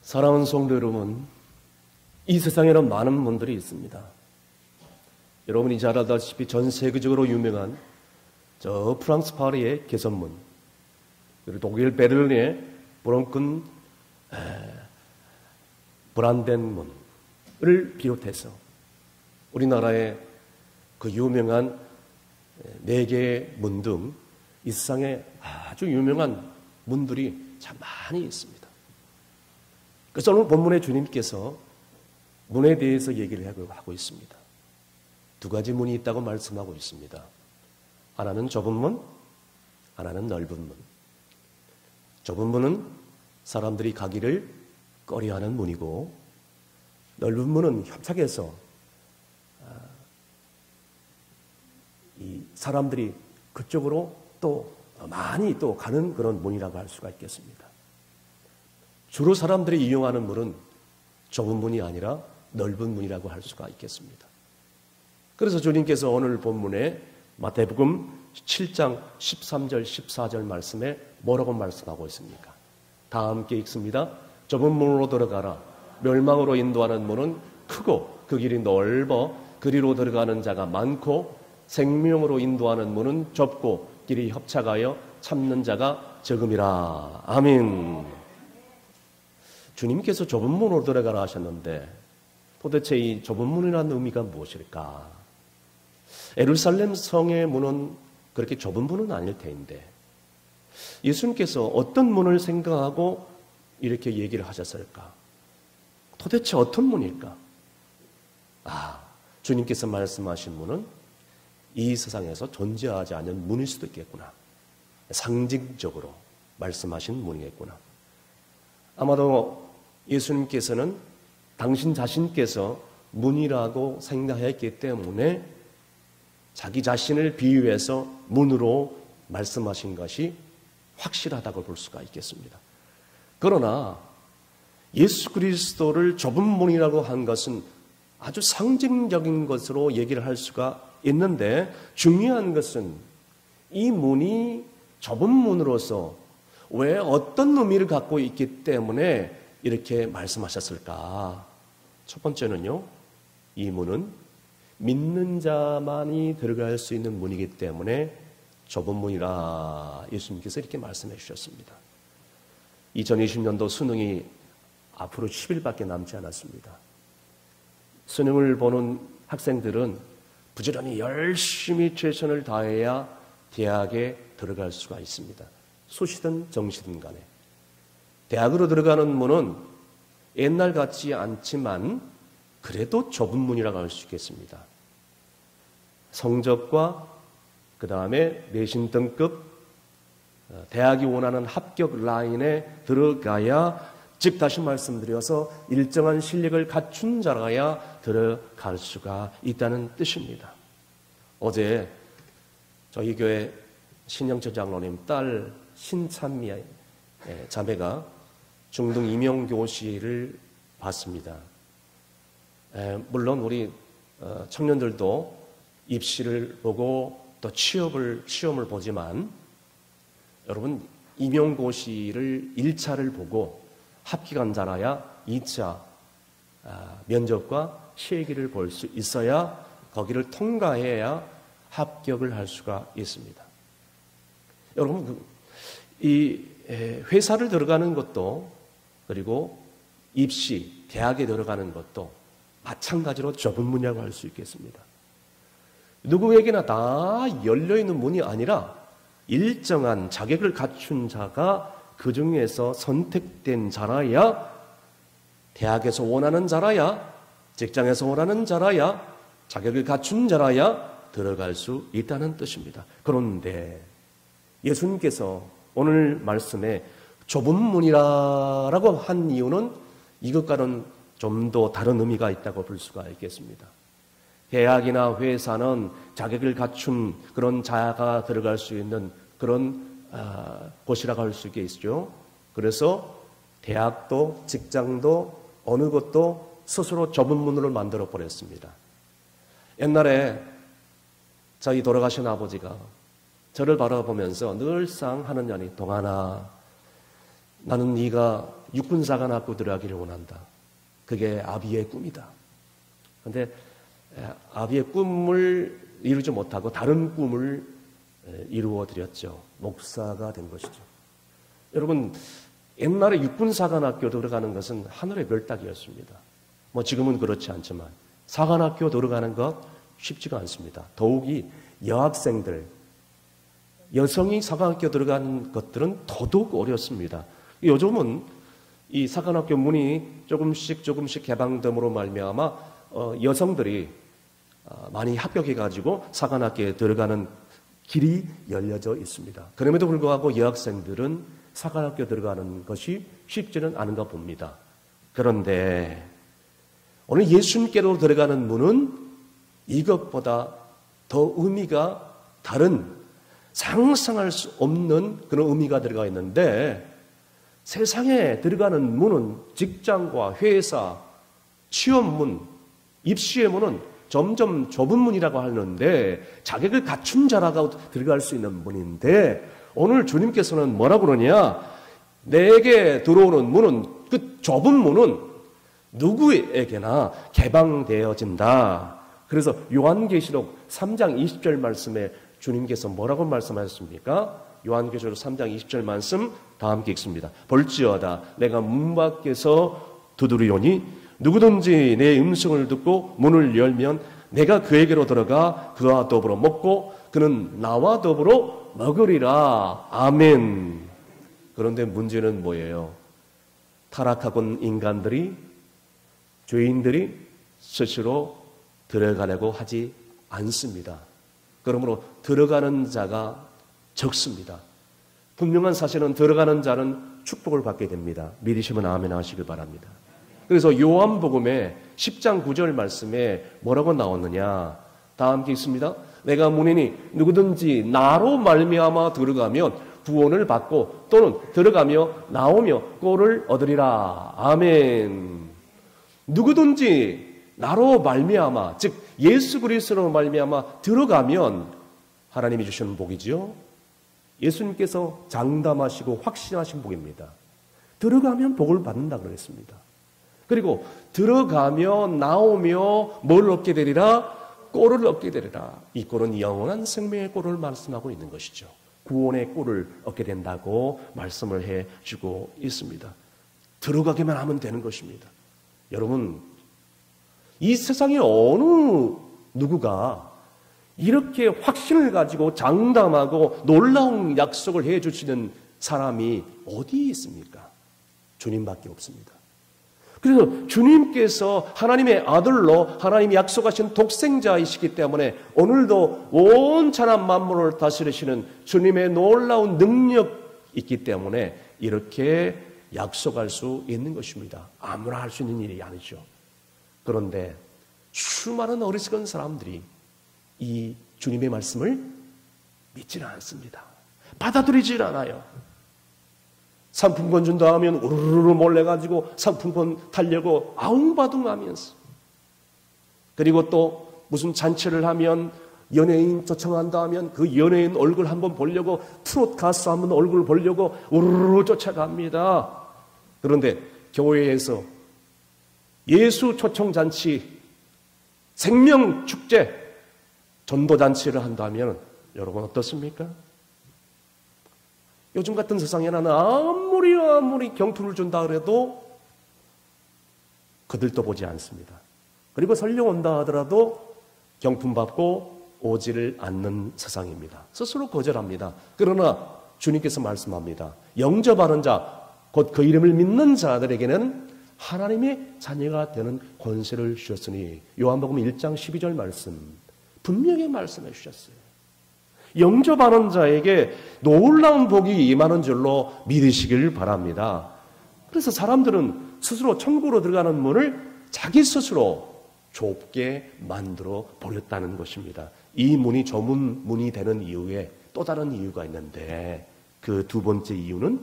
사랑하는 성도 여러분, 이 세상에는 많은 문들이 있습니다. 여러분이 잘 알다시피 전 세계적으로 유명한 저 프랑스 파리의 개선문, 그리고 독일 베를린의 브롱큰 브란덴문을 비롯해서 우리나라의 그 유명한 네 개의 문 등 이 세상에 아주 유명한 문들이 참 많이 있습니다. 그래서 오늘 본문의 주님께서 문에 대해서 얘기를 하고 있습니다. 두 가지 문이 있다고 말씀하고 있습니다. 하나는 좁은 문, 하나는 넓은 문. 좁은 문은 사람들이 가기를 꺼려하는 문이고, 넓은 문은 협착해서 이 사람들이 그쪽으로 또 많이 또 가는 그런 문이라고 할 수가 있겠습니다. 주로 사람들이 이용하는 문은 좁은 문이 아니라 넓은 문이라고 할 수가 있겠습니다. 그래서 주님께서 오늘 본문에 마태복음 7장 13절 14절 말씀에 뭐라고 말씀하고 있습니까? 다 함께 읽습니다. 좁은 문으로 들어가라. 멸망으로 인도하는 문은 크고 그 길이 넓어 그리로 들어가는 자가 많고, 생명으로 인도하는 문은 좁고 길이 협착하여 참는 자가 적음이라. 아멘. 주님께서 좁은 문으로 들어가라 하셨는데 도대체 이 좁은 문이라는 의미가 무엇일까? 예루살렘 성의 문은 그렇게 좁은 문은 아닐 텐데 예수님께서 어떤 문을 생각하고 이렇게 얘기를 하셨을까? 도대체 어떤 문일까? 주님께서 말씀하신 문은 이 세상에서 존재하지 않는 문일 수도 있겠구나. 상징적으로 말씀하신 문이겠구나. 아마도 예수님께서는 당신 자신께서 문이라고 생각했기 때문에 자기 자신을 비유해서 문으로 말씀하신 것이 확실하다고 볼 수가 있겠습니다. 그러나 예수 그리스도를 좁은 문이라고 한 것은 아주 상징적인 것으로 얘기를 할 수가 있는데, 중요한 것은 이 문이 좁은 문으로서 왜 어떤 의미를 갖고 있기 때문에 이렇게 말씀하셨을까? 첫 번째는요, 이 문은 믿는 자만이 들어갈 수 있는 문이기 때문에 좁은 문이라 예수님께서 이렇게 말씀해 주셨습니다. 2020년도 수능이 앞으로 10일밖에 남지 않았습니다. 수능을 보는 학생들은 부지런히 열심히 최선을 다해야 대학에 들어갈 수가 있습니다. 수시든 정시든 간에. 대학으로 들어가는 문은 옛날 같지 않지만 그래도 좁은 문이라고 할 수 있겠습니다. 성적과 그 다음에 내신 등급, 대학이 원하는 합격 라인에 들어가야, 즉 다시 말씀드려서 일정한 실력을 갖춘 자라야 들어갈 수가 있다는 뜻입니다. 어제 저희 교회 신영철 장로님 딸 신찬미 자매가 중등 임용교실을 봤습니다. 물론 우리 청년들도 입시를 보고 또 시험을 보지만, 여러분 임용고시를 1차를 보고 합격한 자라야 2차 면접과 실기를 볼 수 있어야, 거기를 통과해야 합격을 할 수가 있습니다. 여러분, 이 회사를 들어가는 것도, 그리고 입시, 대학에 들어가는 것도 마찬가지로 좁은 문이라고 할 수 있겠습니다. 누구에게나 다 열려있는 문이 아니라 일정한 자격을 갖춘 자가 그 중에서 선택된 자라야, 대학에서 원하는 자라야, 직장에서 원하는 자라야, 자격을 갖춘 자라야 들어갈 수 있다는 뜻입니다. 그런데 예수님께서 오늘 말씀에 좁은 문이라고 한 이유는 이것과는 좀 더 다른 의미가 있다고 볼 수가 있겠습니다. 대학이나 회사는 자격을 갖춘 그런 자가 들어갈 수 있는 그런 곳이라고 할 수 있겠죠. 그래서 대학도 직장도 어느 것도 스스로 좁은 문으로 만들어 버렸습니다. 옛날에 저희 돌아가신 아버지가 저를 바라보면서 늘상 하는 말이, 동안아, 나는 네가 육군사관학교 들어가기를 원한다. 그게 아비의 꿈이다. 그런데 아비의 꿈을 이루지 못하고 다른 꿈을 이루어 드렸죠. 목사가 된 것이죠. 여러분, 옛날에 육군사관학교 들어가는 것은 하늘의 별 따기였습니다. 뭐 지금은 그렇지 않지만 사관학교 들어가는 것 쉽지가 않습니다. 더욱이 여학생들, 여성이 사관학교 들어가는 것들은 더더욱 어렵습니다. 요즘은 이 사관학교 문이 조금씩 개방됨으로 말미암아 여성들이 많이 합격해가지고 사관학교에 들어가는 길이 열려져 있습니다. 그럼에도 불구하고 여학생들은 사관학교 들어가는 것이 쉽지는 않은가 봅니다. 그런데 오늘 예수님께로 들어가는 문은 이것보다 더 의미가 다른, 상상할 수 없는 그런 의미가 들어가 있는데, 세상에 들어가는 문은 직장과 회사, 취업문, 입시의 문은 점점 좁은 문이라고 하는데 자격을 갖춘 자라고 들어갈 수 있는 문인데, 오늘 주님께서는 뭐라고 그러냐? 내게 들어오는 문은, 그 좁은 문은 누구에게나 개방되어진다. 그래서 요한계시록 3장 20절 말씀에 주님께서 뭐라고 말씀하셨습니까? 요한계시록 3장 20절 말씀 다 함께 읽습니다. 볼지어다 내가 문 밖에서 두드리오니 누구든지 내 음성을 듣고 문을 열면 내가 그에게로 들어가 그와 더불어 먹고 그는 나와 더불어 먹으리라. 아멘. 그런데 문제는 뭐예요? 타락하건 인간들이, 죄인들이 스스로 들어가려고 하지 않습니다. 그러므로 들어가는 자가 적습니다. 분명한 사실은 들어가는 자는 축복을 받게 됩니다. 믿으시면 아멘 하시길 바랍니다. 그래서 요한복음의 10장 9절 말씀에 뭐라고 나오느냐? 다 함께 있습니다. 내가 문이니 누구든지 나로 말미암아 들어가면 구원을 받고 또는 들어가며 나오며 꼴을 얻으리라. 아멘. 누구든지 나로 말미암아, 즉 예수 그리스도로 말미암아 들어가면 하나님이 주시는 복이지요. 예수님께서 장담하시고 확신하신 복입니다. 들어가면 복을 받는다 그랬습니다. 그리고 들어가며 나오며 뭘 얻게 되리라? 꼴을 얻게 되리라. 이 꼴은 영원한 생명의 꼴을 말씀하고 있는 것이죠. 구원의 꼴을 얻게 된다고 말씀을 해주고 있습니다. 들어가기만 하면 되는 것입니다. 여러분, 이 세상에 어느 누구가 이렇게 확신을 가지고 장담하고 놀라운 약속을 해주시는 사람이 어디 있습니까? 주님밖에 없습니다. 그래서 주님께서 하나님의 아들로 하나님이 약속하신 독생자이시기 때문에 오늘도 온전한 만물을 다스리시는 주님의 놀라운 능력이 있기 때문에 이렇게 약속할 수 있는 것입니다. 아무나 할 수 있는 일이 아니죠. 그런데 수많은 어리석은 사람들이 이 주님의 말씀을 믿지는 않습니다. 받아들이질 않아요. 상품권 준다 하면 우르르 몰려가지고 상품권 타려고 아웅바둥하면서, 그리고 또 무슨 잔치를 하면 연예인 초청한다 하면 그 연예인 얼굴 한번 보려고, 트롯 가수 한번 얼굴 보려고 우르르 쫓아갑니다. 그런데 교회에서 예수 초청 잔치, 생명 축제, 전도 잔치를 한다면 여러분 어떻습니까? 요즘 같은 세상에는 아무리 경품을 준다 그래도 그들도 보지 않습니다. 그리고 설령 온다 하더라도 경품 받고 오지를 않는 세상입니다. 스스로 거절합니다. 그러나 주님께서 말씀합니다. 영접하는 자, 곧 그 이름을 믿는 자들에게는 하나님의 자녀가 되는 권세를 주셨으니, 요한복음 1장 12절 말씀 분명히 말씀해 주셨어요. 영접하는 자에게 놀라운 복이 임하는 줄로 믿으시길 바랍니다. 그래서 사람들은 스스로 천국으로 들어가는 문을 자기 스스로 좁게 만들어 버렸다는 것입니다. 이 문이 좁은 문이 되는 이유에 또 다른 이유가 있는데, 그 두 번째 이유는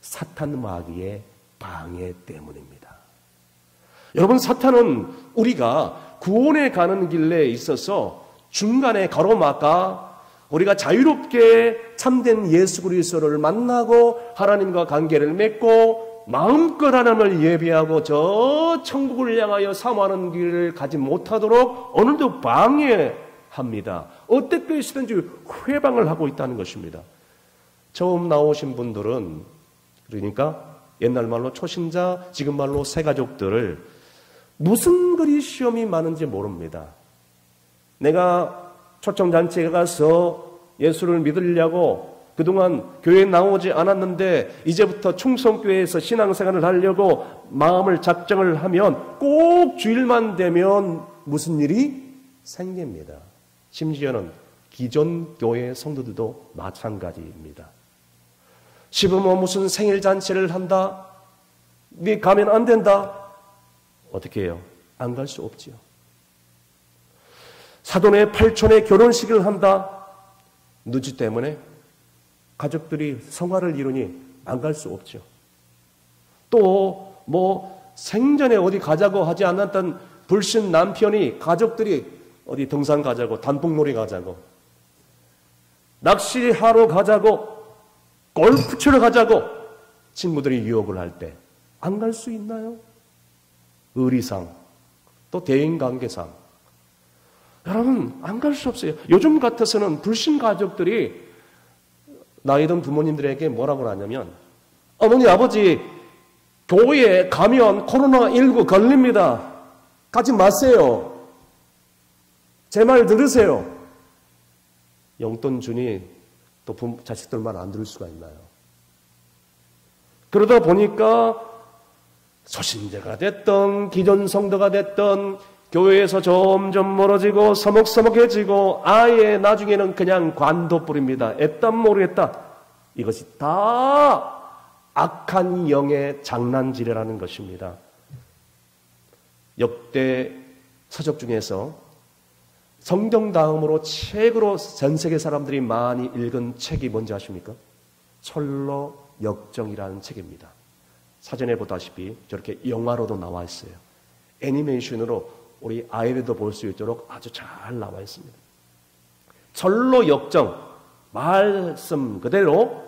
사탄 마귀의 방해 때문입니다. 여러분, 사탄은 우리가 구원에 가는 길에 있어서 중간에 가로막아 우리가 자유롭게 참된 예수 그리스도를 만나고 하나님과 관계를 맺고 마음껏 하나님을 예배하고 저 천국을 향하여 사모하는 길을 가지 못하도록 오늘도 방해합니다. 어떻게 해서든지 회방을 하고 있다는 것입니다. 처음 나오신 분들은 그러니까 옛날 말로 초신자, 지금 말로 새가족들을 무슨 그리 시험이 많은지 모릅니다. 내가 초청잔치에 가서 예수를 믿으려고 그동안 교회에 나오지 않았는데 이제부터 충성교회에서 신앙생활을 하려고 마음을 작정을 하면 꼭 주일만 되면 무슨 일이 생깁니다. 심지어는 기존 교회 성도들도 마찬가지입니다. 시부모 무슨 생일잔치를 한다? 네 가면 안 된다? 어떻게 해요? 안 갈 수 없지요. 사돈의 팔촌의 결혼식을 한다? 누지 때문에 가족들이 성화를 이루니 안 갈 수 없죠. 또 생전에 어디 가자고 하지 않았던 불신 남편이 가족들이 어디 등산 가자고, 단풍놀이 가자고, 낚시하러 가자고, 골프 치러 가자고 친구들이 유혹을 할 때 안 갈 수 있나요? 의리상, 또 대인관계상 여러분 안 갈 수 없어요. 요즘 같아서는 불신 가족들이 나이 든 부모님들에게 뭐라고 하냐면 어머니 아버지 교회에 가면 코로나19 걸립니다. 가지 마세요. 제 말 들으세요. 용돈 주니 또 자식들 말 안 들을 수가 있나요? 그러다 보니까 소신자가 됐던 기존 성도가 됐던 교회에서 점점 멀어지고 서먹서먹해지고 아예 나중에는 그냥 관둬버립니다. 애딴 모르겠다. 이것이 다 악한 영의 장난질이라는 것입니다. 역대 서적 중에서 성경 다음으로 책으로 전 세계 사람들이 많이 읽은 책이 뭔지 아십니까? 철로 역정이라는 책입니다. 사전에 보다시피 저렇게 영화로도 나와 있어요. 애니메이션으로 우리 아이들도 볼 수 있도록 아주 잘 나와 있습니다. 철로 역정, 말씀 그대로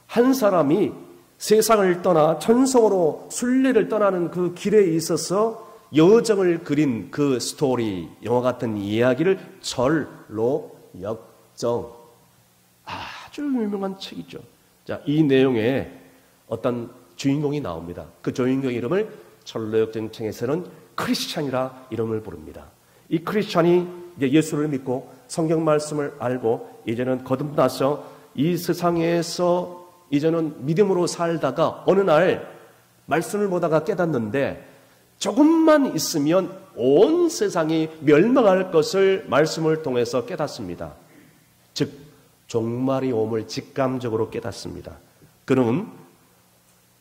한 사람이 세상을 떠나 천성으로 순례를 떠나는 그 길에 있어서 여정을 그린 그 스토리, 영화 같은 이야기를 철로 역정. 아주 유명한 책이죠. 자, 이 내용에 어떤 주인공이 나옵니다. 그 주인공 이름을 철로 역정 책에서는 크리스찬이라 이름을 부릅니다. 이 크리스찬이 이제 예수를 믿고 성경 말씀을 알고 이제는 거듭나서 이 세상에서 이제는 믿음으로 살다가 어느 날 말씀을 보다가 깨닫는데 조금만 있으면 온 세상이 멸망할 것을 말씀을 통해서 깨닫습니다. 즉 종말이 옴을 직감적으로 깨닫습니다. 그는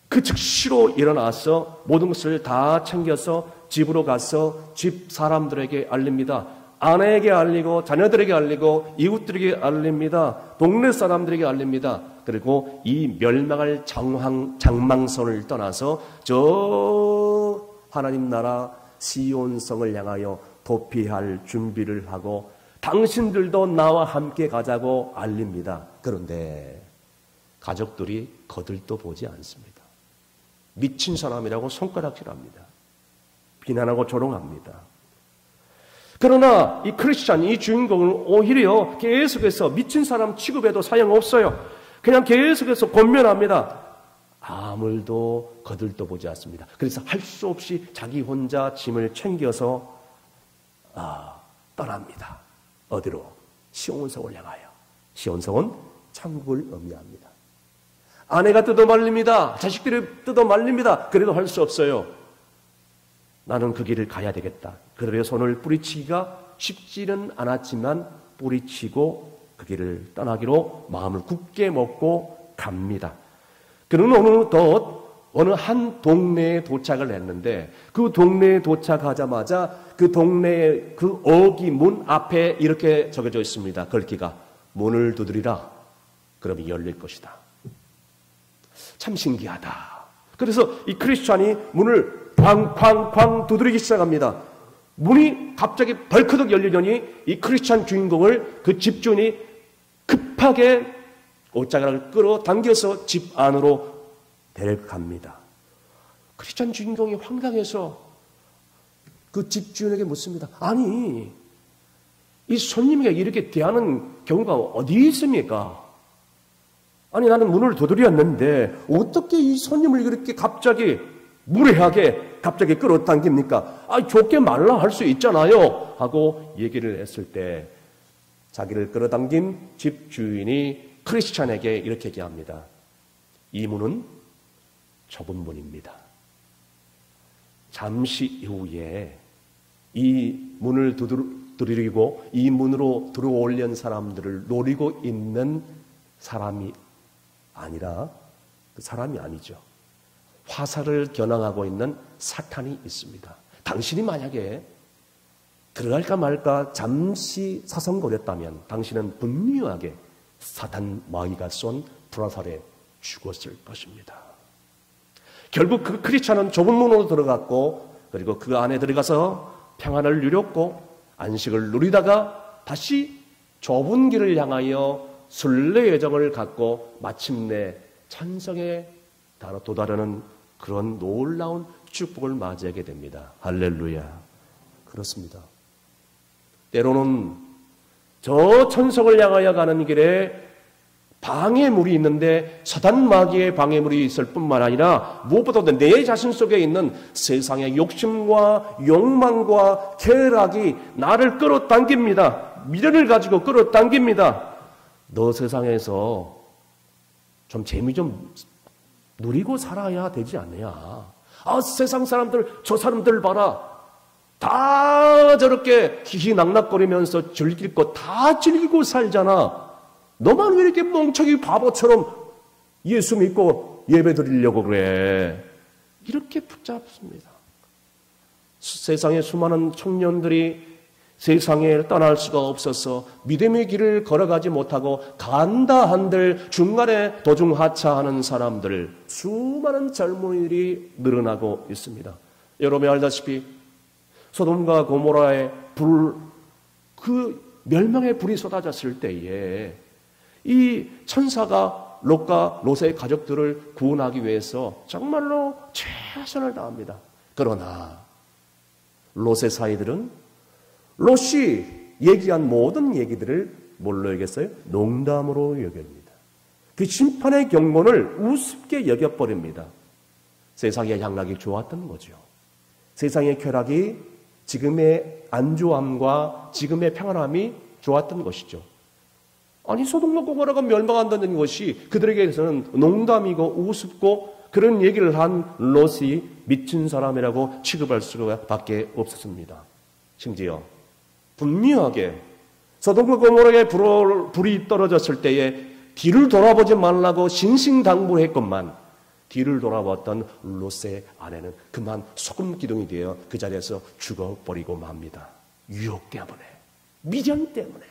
그 즉시로 일어나서 모든 것을 다 챙겨서 집으로 가서 집 사람들에게 알립니다. 아내에게 알리고 자녀들에게 알리고 이웃들에게 알립니다. 동네 사람들에게 알립니다. 그리고 이 멸망할 장망선을 떠나서 저 하나님 나라 시온성을 향하여 도피할 준비를 하고 당신들도 나와 함께 가자고 알립니다. 그런데 가족들이 거들떠 보지 않습니다. 미친 사람이라고 손가락질합니다. 비난하고 조롱합니다. 그러나 이 크리스찬, 이 주인공은 오히려 계속해서 미친 사람 취급해도 소용없어요. 그냥 계속해서 권면합니다. 아무도 거들떠 보지 않습니다. 그래서 할 수 없이 자기 혼자 짐을 챙겨서 떠납니다. 어디로? 시온성을 향하여. 시온성은 천국을 의미합니다. 아내가 뜯어말립니다. 자식들이 뜯어말립니다. 그래도 할 수 없어요. 나는 그 길을 가야 되겠다. 그들의 손을 뿌리치기가 쉽지는 않았지만 뿌리치고 그 길을 떠나기로 마음을 굳게 먹고 갑니다. 그는 어느 한 동네에 도착을 했는데 그 동네에 도착하자마자 그 동네의 그 어귀 문 앞에 이렇게 적혀져 있습니다. 글귀가 문을 두드리라. 그러면 열릴 것이다. 참 신기하다. 그래서 이 크리스찬이 문을 쾅쾅쾅 두드리기 시작합니다. 문이 갑자기 벌크덕 열리더니 이 크리스찬 주인공을 그 집주인이 급하게 옷자락을 끌어당겨서 집 안으로 데려갑니다. 크리스찬 주인공이 황당해서 그 집주인에게 묻습니다. 아니, 이 손님에게 이렇게 대하는 경우가 어디 있습니까? 아니, 나는 문을 두드렸는데 어떻게 이 손님을 그렇게 갑자기 무례하게 갑자기 끌어당깁니까? 아, 좋게 말라 할 수 있잖아요 하고 얘기를 했을 때 자기를 끌어당긴 집주인이 크리스찬에게 이렇게 얘기합니다. 이 문은 좁은 문입니다. 잠시 이후에 이 문을 두드리고 이 문으로 들어오려는 사람들을 노리고 있는 사람이 아니라 그 사람이 아니죠. 화살을 겨냥하고 있는 사탄이 있습니다. 당신이 만약에 들어갈까 말까 잠시 사성거렸다면 당신은 분명하게 사탄 마귀가 쏜 불화살에 죽었을 것입니다. 결국 그 크리스찬은 좁은 문으로 들어갔고 그리고 그 안에 들어가서 평안을 누렸고 안식을 누리다가 다시 좁은 길을 향하여 순례 여정을 갖고 마침내 천성에 도달하는 그런 놀라운 축복을 맞이하게 됩니다. 할렐루야. 그렇습니다. 때로는 저 천성을 향하여 가는 길에 방해물이 있는데 사단 마귀의 방해물이 있을 뿐만 아니라 무엇보다도 내 자신 속에 있는 세상의 욕심과 욕망과 쾌락이 나를 끌어당깁니다. 미련을 가지고 끌어당깁니다. 너 세상에서 좀 재미 좀 누리고 살아야 되지 않느냐. 아, 세상 사람들, 저 사람들 봐라. 다 저렇게 희희낙낙거리면서 즐길 거 다 즐기고 살잖아. 너만 왜 이렇게 멍청이 바보처럼 예수 믿고 예배 드리려고 그래. 이렇게 붙잡습니다. 세상의 수많은 청년들이 세상에 떠날 수가 없어서 믿음의 길을 걸어가지 못하고 간다 한들 중간에 도중하차하는 사람들, 수많은 젊은이들이 늘어나고 있습니다. 여러분이 알다시피 소돔과 고모라의 그 멸망의 불이 쏟아졌을 때에 이 천사가 롯의 가족들을 구원하기 위해서 정말로 최선을 다합니다. 그러나 롯의 사이들은 롯이 얘기한 모든 얘기들을 뭘로 여겼어요? 농담으로 여깁니다. 그 심판의 경고를 우습게 여겨버립니다. 세상의 향락이 좋았던 거죠. 세상의 쾌락이 지금의 안주함과 지금의 평안함이 좋았던 것이죠. 아니, 소돔과 고모라가 멸망한다는 것이 그들에게서는 농담이고 우습고 그런 얘기를 한 롯이 미친 사람이라고 취급할 수밖에 없었습니다. 심지어 분명하게 소돔과 고모라에 불이 떨어졌을 때에 뒤를 돌아보지 말라고 신신당부했건만 뒤를 돌아봤던 롯의 아내는 그만 소금 기둥이 되어 그 자리에서 죽어버리고 맙니다. 유혹 때문에, 미련 때문에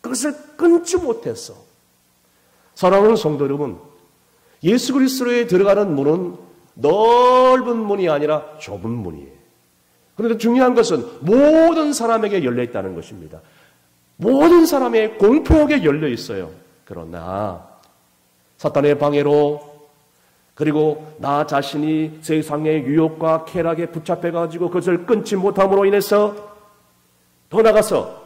그것을 끊지 못해서. 사랑하는 성도 여러분, 예수 그리스도에 들어가는 문은 넓은 문이 아니라 좁은 문이에요. 그런데 중요한 것은 모든 사람에게 열려 있다는 것입니다. 모든 사람의 공평하게 열려 있어요. 그러나 사탄의 방해로 그리고 나 자신이 세상의 유혹과 쾌락에 붙잡혀가지고 그것을 끊지 못함으로 인해서 더 나가서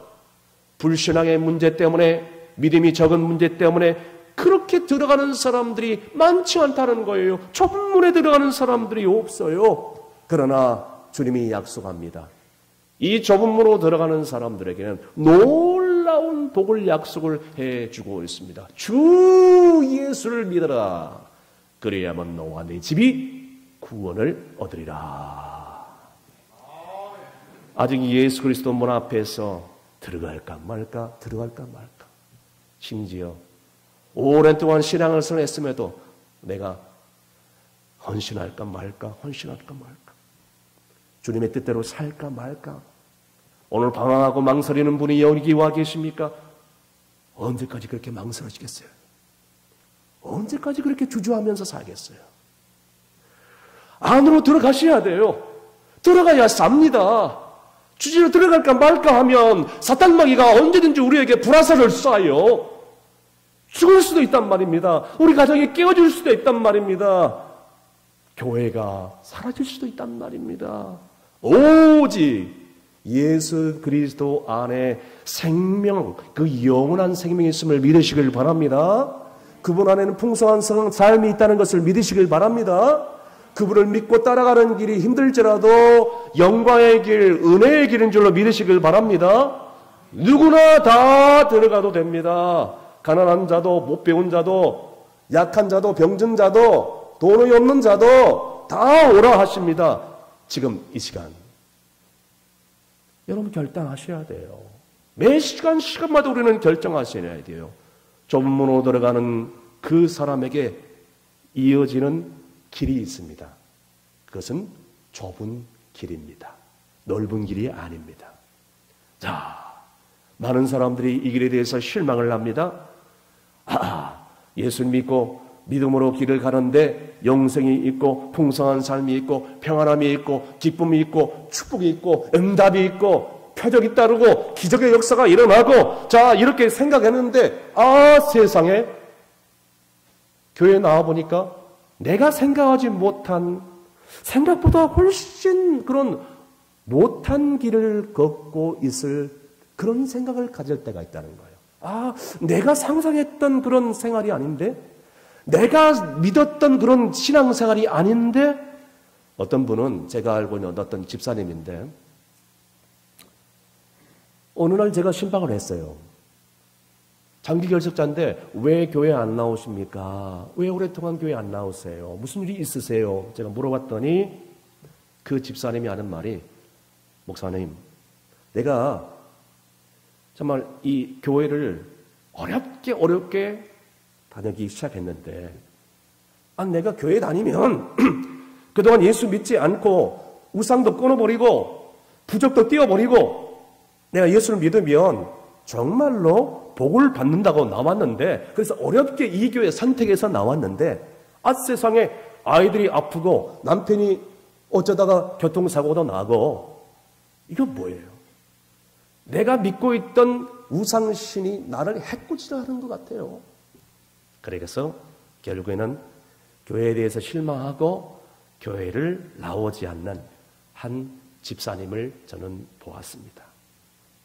불신앙의 문제 때문에 믿음이 적은 문제 때문에 그렇게 들어가는 사람들이 많지 않다는 거예요. 좁은 문에 들어가는 사람들이 없어요. 그러나 주님이 약속합니다. 이 좁은 문으로 들어가는 사람들에게는 놀라운 복을 약속을 해주고 있습니다. 주 예수를 믿어라. 그래야만 너와 네 집이 구원을 얻으리라. 아직 예수 그리스도 문 앞에서 들어갈까 말까, 들어갈까 말까. 심지어 오랜 동안 신앙을 선했음에도 내가 헌신할까 말까, 헌신할까 말까. 주님의 뜻대로 살까 말까. 오늘 방황하고 망설이는 분이 여기 와 계십니까? 언제까지 그렇게 망설여지겠어요? 언제까지 그렇게 주저하면서 살겠어요? 안으로 들어가셔야 돼요. 들어가야 삽니다. 주지로 들어갈까 말까 하면 사탄 마귀가 언제든지 우리에게 불화살을 쏴요. 죽을 수도 있단 말입니다. 우리 가정이 깨어질 수도 있단 말입니다. 교회가 사라질 수도 있단 말입니다. 오직 예수 그리스도 안에 생명, 그 영원한 생명이 있음을 믿으시길 바랍니다. 그분 안에는 풍성한 삶이 있다는 것을 믿으시길 바랍니다. 그분을 믿고 따라가는 길이 힘들지라도 영광의 길, 은혜의 길인 줄로 믿으시길 바랍니다. 누구나 다 들어가도 됩니다. 가난한 자도, 못 배운 자도, 약한 자도, 병든 자도, 돈이 없는 자도 다 오라 하십니다. 지금 이 시간 여러분 결단하셔야 돼요. 매 시간마다 우리는 결정하셔야 돼요. 좁은 문으로 들어가는 그 사람에게 이어지는 길이 있습니다. 그것은 좁은 길입니다. 넓은 길이 아닙니다. 자, 많은 사람들이 이 길에 대해서 실망을 합니다. 예수 믿고 믿음으로 길을 가는데 영생이 있고 풍성한 삶이 있고 평안함이 있고 기쁨이 있고 축복이 있고 응답이 있고 표적이 따르고 기적의 역사가 일어나고, 자, 이렇게 생각했는데 세상에 교회에 나와보니까 내가 생각하지 못한, 생각보다 훨씬 그런 못한 길을 걷고 있을 그런 생각을 가질 때가 있다는 거예요. 내가 상상했던 그런 생활이 아닌데, 내가 믿었던 그런 신앙생활이 아닌데, 어떤 분은 제가 알고 있는 어떤 집사님인데 어느 날 제가 신방을 했어요. 장기 결석자인데 왜 교회 안 나오십니까? 왜 오랫동안 교회 안 나오세요? 무슨 일이 있으세요? 제가 물어봤더니 그 집사님이 하는 말이, 목사님, 내가 정말 이 교회를 어렵게 다니기 시작했는데, 내가 교회 다니면 그동안 예수 믿지 않고 우상도 끊어버리고 부적도 띄워버리고 내가 예수를 믿으면 정말로 복을 받는다고 나왔는데, 그래서 어렵게 이 교회 선택해서 나왔는데 세상에 아이들이 아프고 남편이 어쩌다가 교통사고도 나고, 이거 뭐예요? 내가 믿고 있던 우상신이 나를 해코지하는 것 같아요. 그래서 결국에는 교회에 대해서 실망하고 교회를 나오지 않는 한 집사님을 저는 보았습니다.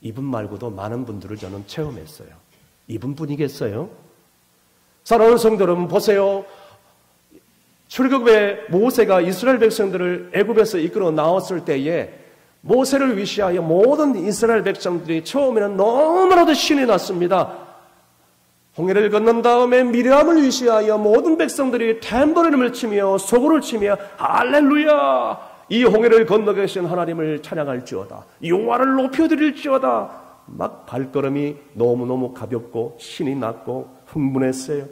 이분 말고도 많은 분들을 저는 체험했어요. 이분뿐이겠어요? 사랑하는 성도 여러분, 보세요. 출애굽의 모세가 이스라엘 백성들을 애굽에서 이끌어 나왔을 때에 모세를 위시하여 모든 이스라엘 백성들이 처음에는 너무나도 신이 났습니다. 홍해를 건넌 다음에 미리암을 위시하여 모든 백성들이 탬버린을 치며 소고를 치며 할렐루야, 이 홍해를 건너 계신 하나님을 찬양할지어다, 영화를 높여드릴지어다, 막 발걸음이 너무너무 가볍고 신이 났고 흥분했어요.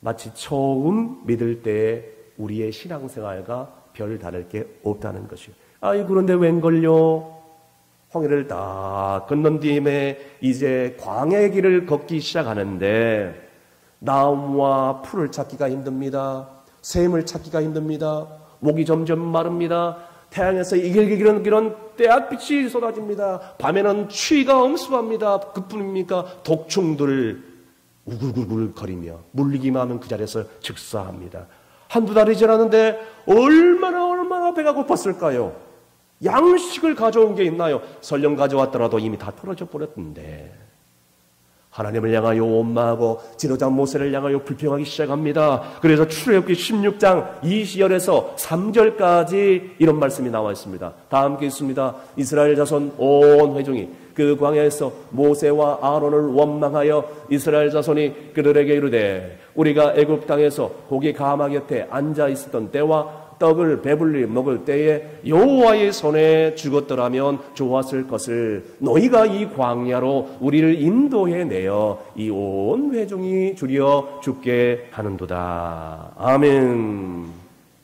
마치 처음 믿을 때의 우리의 신앙생활과 별 다를 게 없다는 것이요. 그런데 웬걸요? 홍해를 다 건넌 뒤에 이제 광야의 길을 걷기 시작하는데 나무와 풀을 찾기가 힘듭니다. 샘을 찾기가 힘듭니다. 목이 점점 마릅니다. 태양에서 이길기기는 그런 때앗빛이 쏟아집니다. 밤에는 추위가 엄습합니다. 그뿐입니까? 독충들 우글우글 거리며 물리기만 하면 그 자리에서 즉사합니다. 한두 달이 지났는데 얼마나 배가 고팠을까요? 양식을 가져온 게 있나요? 설령 가져왔더라도 이미 다 털어져 버렸는데 하나님을 향하여 원망하고 지도자 모세를 향하여 불평하기 시작합니다. 그래서 출애굽기 16장 20절에서 3절까지 이런 말씀이 나와 있습니다. 다 함께 있습니다. 이스라엘 자손 온 회중이 그 광야에서 모세와 아론을 원망하여 이스라엘 자손이 그들에게 이르되, 우리가 애굽 땅에서 고기 가마 곁에 앉아 있었던 때와 떡을 배불리 먹을 때에 여호와의 손에 죽었더라면 좋았을 것을 너희가 이 광야로 우리를 인도해 내어 이 온 회중이 줄여 죽게 하는도다. 아멘.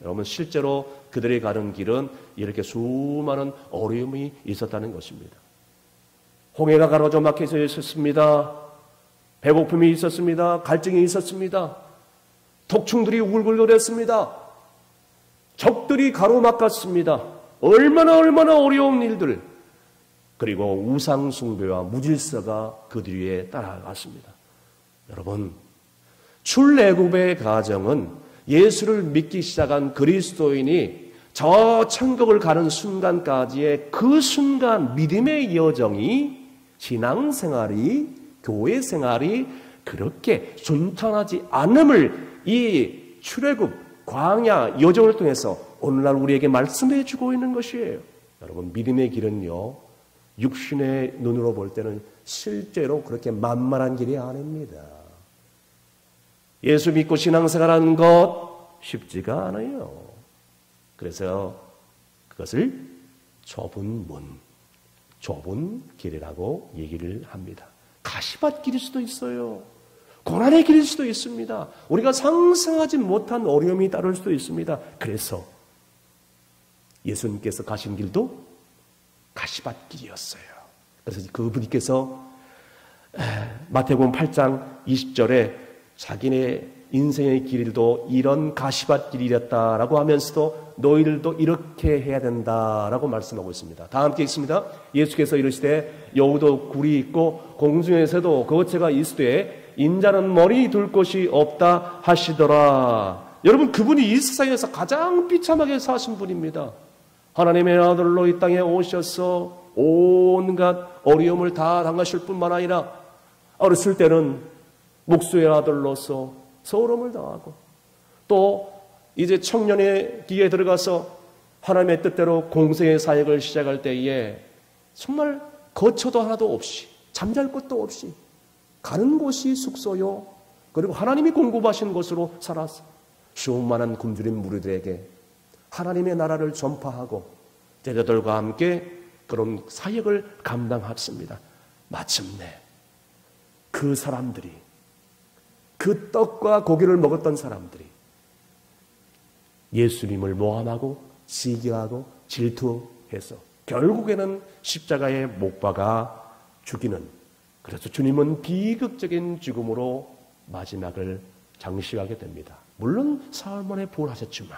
여러분, 실제로 그들이 가는 길은 이렇게 수많은 어려움이 있었다는 것입니다. 홍해가 가로져 막혀져 있었습니다. 배고픔이 있었습니다. 갈증이 있었습니다. 독충들이 울글거렸습니다. 적들이 가로막았습니다. 얼마나 어려운 일들, 그리고 우상숭배와 무질서가 그 뒤에 따라갔습니다. 여러분, 출애굽의 과정은 예수를 믿기 시작한 그리스도인이 저 천국을 가는 순간까지의 그 순간 믿음의 여정이 신앙생활이 교회 생활이 그렇게 순탄하지 않음을 이 출애굽 광야 여정을 통해서 오늘날 우리에게 말씀해 주고 있는 것이에요. 여러분 믿음의 길은요 육신의 눈으로 볼 때는 실제로 그렇게 만만한 길이 아닙니다. 예수 믿고 신앙생활하는 것 쉽지가 않아요. 그래서 그것을 좁은 문, 좁은 길이라고 얘기를 합니다. 가시밭 길일 수도 있어요. 고난의 길일 수도 있습니다. 우리가 상상하지 못한 어려움이 따를 수도 있습니다. 그래서 예수님께서 가신 길도 가시밭 길이었어요. 그래서 그분께서 마태복음 8장 20절에 자기네 인생의 길도 이런 가시밭 길이었다라고 하면서도 너희들도 이렇게 해야 된다라고 말씀하고 있습니다. 다 함께 읽습니다. 예수께서 이르시되 여우도 굴이 있고 공중에서도 거처가 있으되 인자는 머리 둘 곳이 없다 하시더라. 여러분 그분이 이 세상에서 가장 비참하게 사신 분입니다. 하나님의 아들로 이 땅에 오셔서 온갖 어려움을 다 당하실 뿐만 아니라 어렸을 때는 목수의 아들로서 서러움을 당하고 또 이제 청년의 기에 들어가서 하나님의 뜻대로 공생의 사역을 시작할 때에 정말 거처도 하나도 없이 잠잘 곳도 없이 가는 곳이 숙소요 그리고 하나님이 공급하신 곳으로 살아서 수많은 굶주린 무리들에게 하나님의 나라를 전파하고 제자들과 함께 그런 사역을 감당했습니다. 마침내 그 사람들이 그 떡과 고기를 먹었던 사람들이 예수님을 모함하고 시기하고 질투해서 결국에는 십자가에 못 박아 죽이는, 그래서 주님은 비극적인 죽음으로 마지막을 장식하게 됩니다. 물론 사흘 만에 부활하셨지만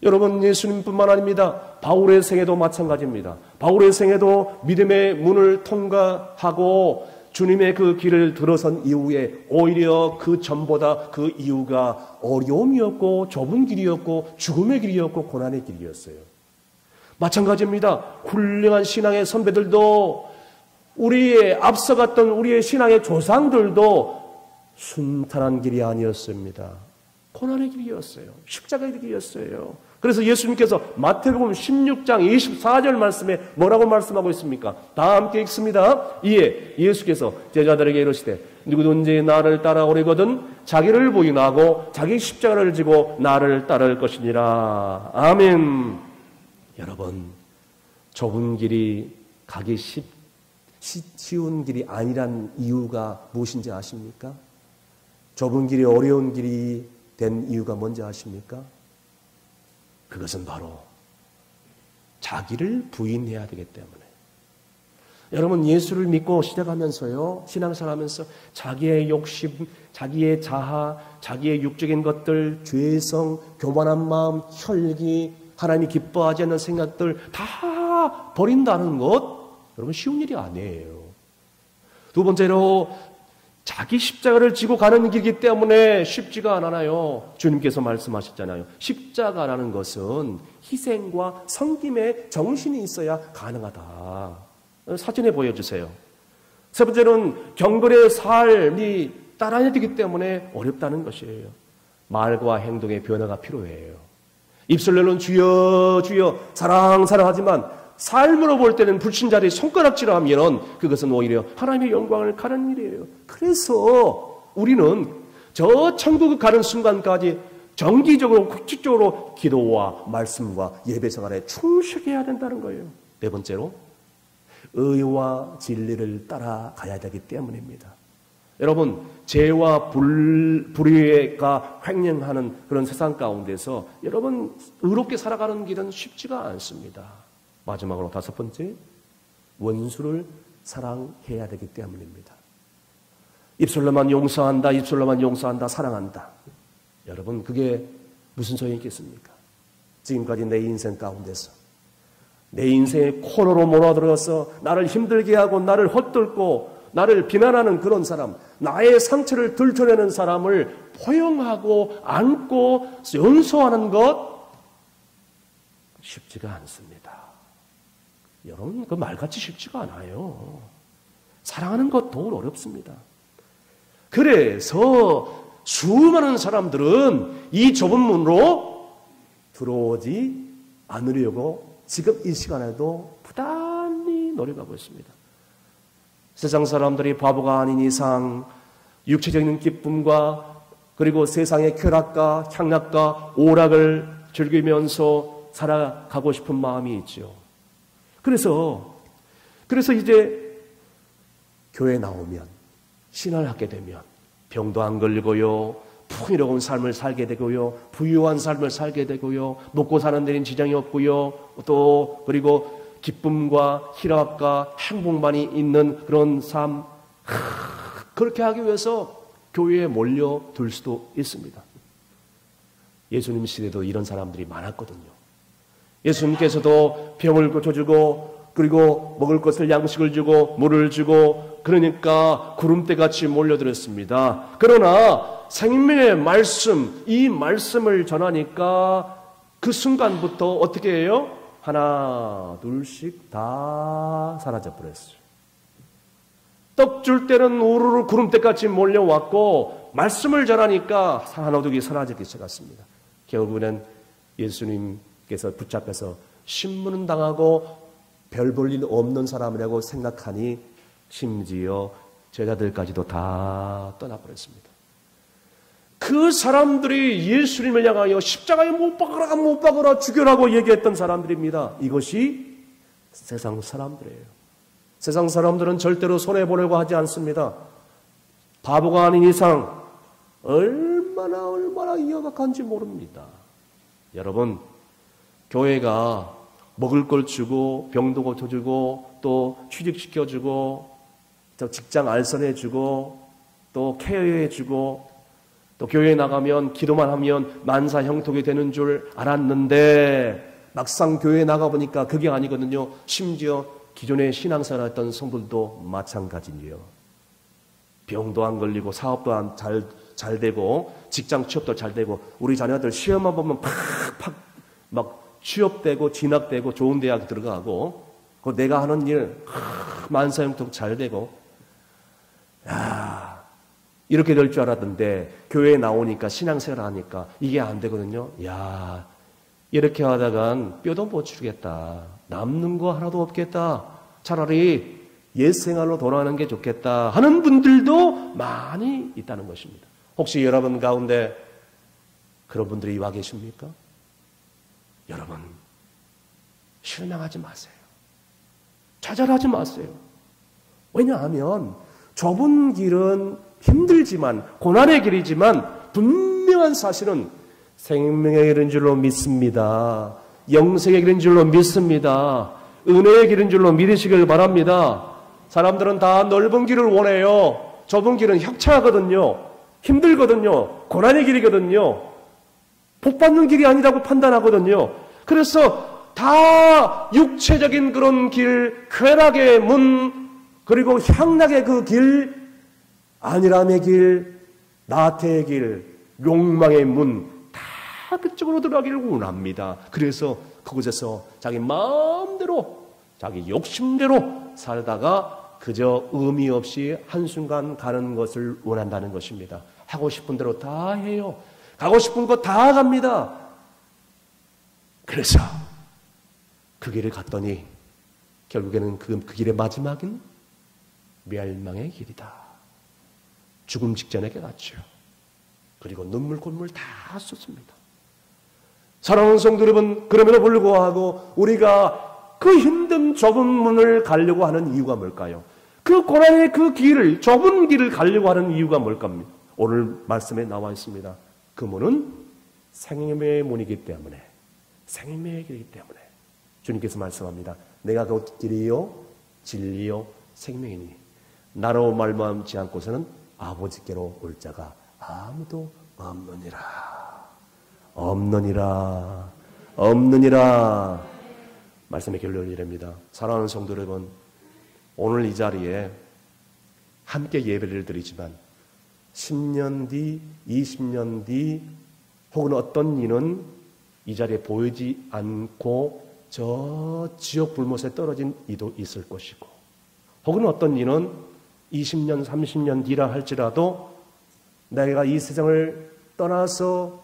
여러분 예수님뿐만 아닙니다. 바울의 생애도 마찬가지입니다. 바울의 생애도 믿음의 문을 통과하고 주님의 그 길을 들어선 이후에 오히려 그 전보다 그 이유가 어려움이었고 좁은 길이었고 죽음의 길이었고 고난의 길이었어요. 마찬가지입니다. 훌륭한 신앙의 선배들도 우리의 앞서갔던 우리의 신앙의 조상들도 순탄한 길이 아니었습니다. 고난의 길이었어요. 십자가의 길이었어요. 그래서 예수님께서 마태복음 16장 24절 말씀에 뭐라고 말씀하고 있습니까? 다 함께 읽습니다. 이에 예수께서 제자들에게 이르시되 누구든지 나를 따라오려거든 자기를 부인하고 자기 십자가를 지고 나를 따를 것이니라. 아멘. 여러분 좁은 길이 가기 쉬운 길이 아니란 이유가 무엇인지 아십니까? 좁은 길이 어려운 길이 된 이유가 뭔지 아십니까? 그것은 바로 자기를 부인해야 되기 때문에. 여러분 예수를 믿고 시작하면서요, 신앙생활하면서 자기의 욕심, 자기의 자아, 자기의 육적인 것들, 죄성, 교만한 마음, 혈기, 하나님이 기뻐하지 않는 생각들 다 버린다는 것, 여러분 쉬운 일이 아니에요. 두 번째로 자기 십자가를 지고 가는 길이기 때문에 쉽지가 않아요. 주님께서 말씀하셨잖아요. 십자가라는 것은 희생과 섬김의 정신이 있어야 가능하다. 사진에 보여주세요. 세 번째는 경건의 삶이 따라야 되기 때문에 어렵다는 것이에요. 말과 행동의 변화가 필요해요. 입술로는 주여 주여 사랑 사랑하지만 삶으로 볼 때는 불신자들이 손가락질하면 그것은 오히려 하나님의 영광을 가는 일이에요. 그래서 우리는 저 천국을 가는 순간까지 정기적으로 규칙적으로 기도와 말씀과 예배 생활에 충실해야 된다는 거예요. 네 번째로 의와 진리를 따라가야 되기 때문입니다. 여러분 죄와 불의가 횡령하는 그런 세상 가운데서 여러분 의롭게 살아가는 길은 쉽지가 않습니다. 마지막으로 다섯 번째, 원수를 사랑해야 되기 때문입니다. 입술로만 용서한다, 입술로만 용서한다, 사랑한다. 여러분 그게 무슨 소용이 있겠습니까? 지금까지 내 인생 가운데서 내 인생의 코너로 몰아들어서 나를 힘들게 하고 나를 헛들고 나를 비난하는 그런 사람, 나의 상처를 들춰내는 사람을 포용하고 안고 용서하는 것 쉽지가 않습니다. 여러분, 그 말같이 쉽지가 않아요. 사랑하는 것 더 어렵습니다. 그래서 수많은 사람들은 이 좁은 문으로 들어오지 않으려고 지금 이 시간에도 부단히 노력하고 있습니다. 세상 사람들이 바보가 아닌 이상 육체적인 기쁨과 그리고 세상의 쾌락과 향락과 오락을 즐기면서 살아가고 싶은 마음이 있죠. 그래서 이제 교회 나오면 신앙을 갖게 되면 병도 안 걸리고요, 풍요로운 삶을 살게 되고요, 부유한 삶을 살게 되고요, 먹고 사는 데는 지장이 없고요, 또 그리고 기쁨과 희락과 행복만이 있는 그런 삶, 그렇게 하기 위해서 교회에 몰려들 수도 있습니다. 예수님 시대도 이런 사람들이 많았거든요. 예수님께서도 병을 고쳐주고 그리고 먹을 것을 양식을 주고 물을 주고 그러니까 구름대같이 몰려들었습니다. 그러나 생명의 말씀, 이 말씀을 전하니까 그 순간부터 어떻게 해요? 하나 둘씩 다 사라져버렸어요. 떡 줄 때는 우르르 구름대같이 몰려왔고 말씀을 전하니까 하나둘이 사라지기 시작했습니다. 결국에는 예수님께서 붙잡혀서 신문은 당하고 별 볼 일 없는 사람이라고 생각하니 심지어 제자들까지도 다 떠나버렸습니다. 그 사람들이 예수님을 향하여 십자가에 못 박아라 죽여라고 얘기했던 사람들입니다. 이것이 세상 사람들이에요. 세상 사람들은 절대로 손해보려고 하지 않습니다. 바보가 아닌 이상 얼마나 위험한지 모릅니다. 여러분, 교회가 먹을 걸 주고 병도 고쳐주고 또 취직시켜주고 또 직장 알선해주고 또 케어해주고 또 교회에 나가면 기도만 하면 만사 형통이 되는 줄 알았는데 막상 교회에 나가보니까 그게 아니거든요. 심지어 기존에 신앙생활 했던 성도들도 마찬가지예요. 병도 안 걸리고 사업도 잘 되고 직장 취업도 잘 되고 우리 자녀들 시험만 보면 팍팍 막 취업되고 진학되고 좋은 대학 들어가고 그 내가 하는 일 만사 형통 잘 되고 야 이렇게 될 줄 알았는데 교회에 나오니까 신앙생활 하니까 이게 안 되거든요. 야 이렇게 하다간 뼈도 못 추겠다. 남는 거 하나도 없겠다. 차라리 옛생활로 돌아가는 게 좋겠다 하는 분들도 많이 있다는 것입니다. 혹시 여러분 가운데 그런 분들이 와 계십니까? 여러분 실망하지 마세요. 좌절하지 마세요. 왜냐하면 좁은 길은 힘들지만 고난의 길이지만 분명한 사실은 생명의 길인 줄로 믿습니다. 영생의 길인 줄로 믿습니다. 은혜의 길인 줄로 믿으시길 바랍니다. 사람들은 다 넓은 길을 원해요. 좁은 길은 협차하거든요. 힘들거든요. 고난의 길이거든요. 복받는 길이 아니라고 판단하거든요. 그래서 다 육체적인 그런 길, 쾌락의 문, 그리고 향락의 그 길, 안일함의 길, 나태의 길, 욕망의 문, 다 그쪽으로 들어가기를 원합니다. 그래서 그곳에서 자기 마음대로, 자기 욕심대로 살다가 그저 의미 없이 한순간 가는 것을 원한다는 것입니다. 하고 싶은 대로 다 해요. 가고 싶은 거 다 갑니다. 그래서 그 길을 갔더니 결국에는 그 길의 마지막은 멸망의 길이다. 죽음 직전에 깨닫죠. 그리고 눈물 콧물 다 쏟습니다. 사랑하는 성도 여러분, 그럼에도 불구하고 우리가 그 힘든 좁은 문을 가려고 하는 이유가 뭘까요? 그 고난의 그 길을, 좁은 길을 가려고 하는 이유가 뭘까? 오늘 말씀에 나와 있습니다. 그 문은 생명의 문이기 때문에, 생명의 길이기 때문에 주님께서 말씀합니다. 내가 그 길이요 진리요 생명이니 나로 말미암지 않고서는 아버지께로 올 자가 아무도 없느니라. 말씀의 결론이 이랍니다. 사랑하는 성도 여러분, 오늘 이 자리에 함께 예배를 드리지만 10년 뒤, 20년 뒤, 혹은 어떤 이는 이 자리에 보이지 않고 저 지옥 불못에 떨어진 이도 있을 것이고, 혹은 어떤 이는 20년, 30년 뒤라 할지라도 내가 이 세상을 떠나서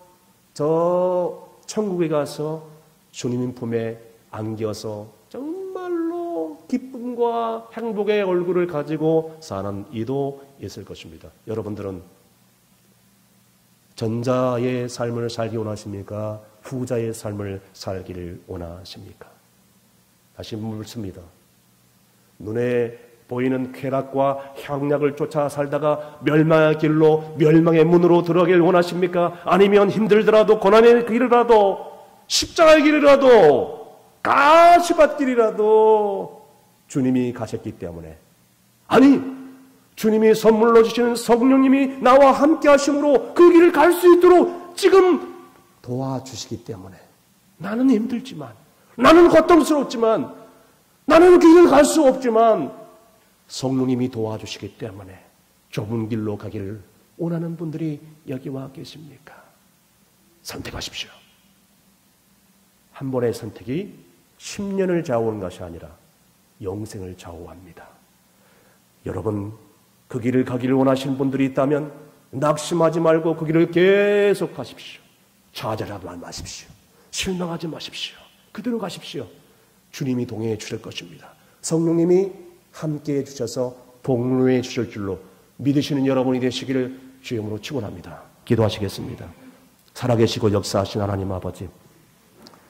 저 천국에 가서 주님 품에 안겨서 정말로 기쁨과 행복의 얼굴을 가지고 사는 이도 있을 것입니다. 여러분들은 전자의 삶을 살기 원하십니까? 후자의 삶을 살기를 원하십니까? 다시 묻습니다. 눈에 보이는 쾌락과 향락을 쫓아 살다가 멸망의 길로, 멸망의 문으로 들어가길 원하십니까? 아니면 힘들더라도 고난의 길이라도, 십자가의 길이라도, 가시밭길이라도 주님이 가셨기 때문에, 아니 주님이 선물로 주시는 성령님이 나와 함께 하심으로 그 길을 갈 수 있도록 지금 도와주시기 때문에, 나는 힘들지만, 나는 고통스럽지만, 나는 그 길을 갈 수 없지만 성령님이 도와주시기 때문에 좁은 길로 가기를 원하는 분들이 여기 와 계십니까? 선택하십시오. 한 번의 선택이 10년을 좌우하는 것이 아니라 영생을 좌우합니다. 여러분, 그 길을 가기를 원하시는 분들이 있다면 낙심하지 말고 그 길을 계속 가십시오. 좌절하지 마십시오. 실망하지 마십시오. 그대로 가십시오. 주님이 동행해 주실 것입니다. 성령님이 함께해 주셔서 복로해 주실 줄로 믿으시는 여러분이 되시기를 주의 이름으로 축원합니다. 기도하시겠습니다. 살아계시고 역사하신 하나님 아버지,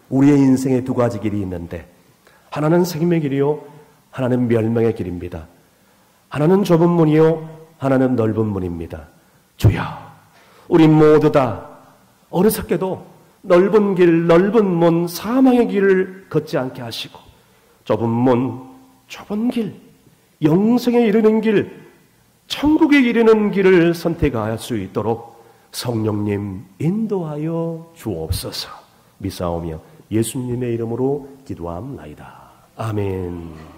우리의 인생에 두 가지 길이 있는데 하나는 생명의 길이요, 하나는 멸망의 길입니다. 하나는 좁은 문이요, 하나는 넓은 문입니다. 주여, 우리 모두 다 어리석게도 넓은 길, 넓은 문, 사망의 길을 걷지 않게 하시고 좁은 문, 좁은 길, 영생에 이르는 길, 천국에 이르는 길을 선택할 수 있도록 성령님 인도하여 주옵소서. 믿사오며 예수님의 이름으로 기도합나이다. 아멘.